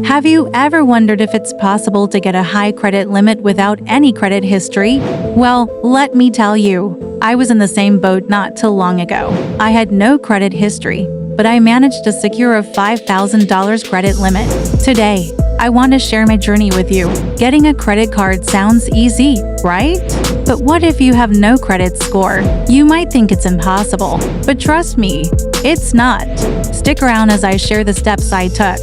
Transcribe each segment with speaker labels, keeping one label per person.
Speaker 1: Have you ever wondered if it's possible to get a high credit limit without any credit history? Well, let me tell you, I was in the same boat not too long ago. I had no credit history, but I managed to secure a $5,000 credit limit. Today, I want to share my journey with you. Getting a credit card sounds easy, right? But what if you have no credit score? You might think it's impossible, but trust me, it's not. Stick around as I share the steps I took,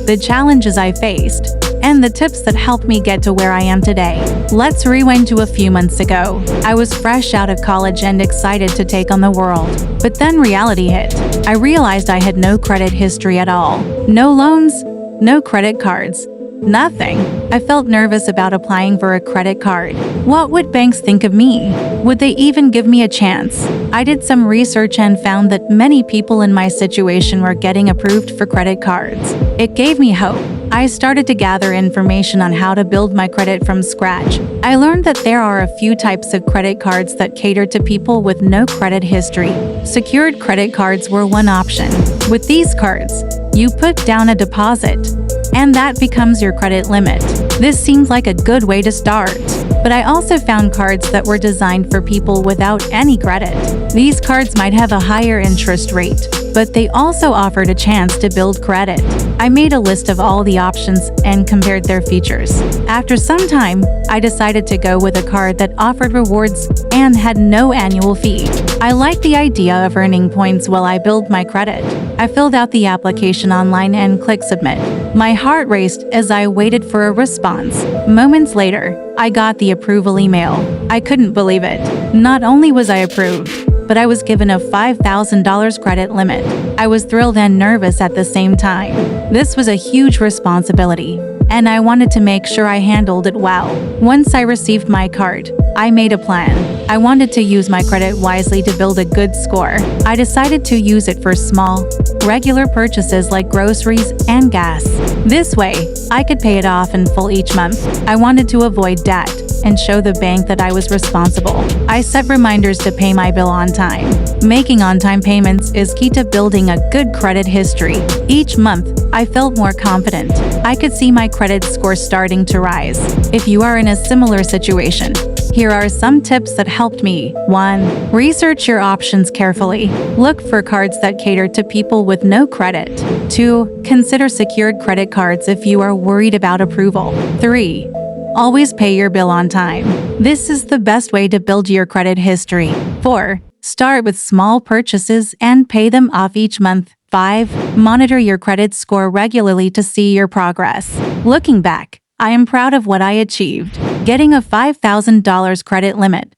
Speaker 1: the challenges I faced, and the tips that helped me get to where I am today. Let's rewind to a few months ago. I was fresh out of college and excited to take on the world. But then reality hit. I realized I had no credit history at all. No loans, no credit cards, nothing. I felt nervous about applying for a credit card. What would banks think of me? Would they even give me a chance? I did some research and found that many people in my situation were getting approved for credit cards. It gave me hope. I started to gather information on how to build my credit from scratch. I learned that there are a few types of credit cards that cater to people with no credit history. Secured credit cards were one option. With these cards, you put down a deposit, and that becomes your credit limit. This seemed like a good way to start. But I also found cards that were designed for people without any credit. These cards might have a higher interest rate, but they also offered a chance to build credit. I made a list of all the options and compared their features. After some time, I decided to go with a card that offered rewards and had no annual fee. I liked the idea of earning points while I built my credit. I filled out the application online and clicked submit. My heart raced as I waited for a response. Moments later, I got the approval email. I couldn't believe it. Not only was I approved, but I was given a $5,000 credit limit. I was thrilled and nervous at the same time. This was a huge responsibility, and I wanted to make sure I handled it well. Once I received my card, I made a plan. I wanted to use my credit wisely to build a good score. I decided to use it for small, regular purchases like groceries and gas. This way, I could pay it off in full each month. I wanted to avoid debt and show the bank that I was responsible. I set reminders to pay my bill on time. Making on-time payments is key to building a good credit history. Each month, I felt more confident. I could see my credit score starting to rise. If you are in a similar situation, here are some tips that helped me. 1. Research your options carefully. Look for cards that cater to people with no credit. 2. Consider secured credit cards if you are worried about approval. 3. Always pay your bill on time. This is the best way to build your credit history. 4. Start with small purchases and pay them off each month. 5. Monitor your credit score regularly to see your progress. Looking back, I am proud of what I achieved. Getting a $5,000 credit limit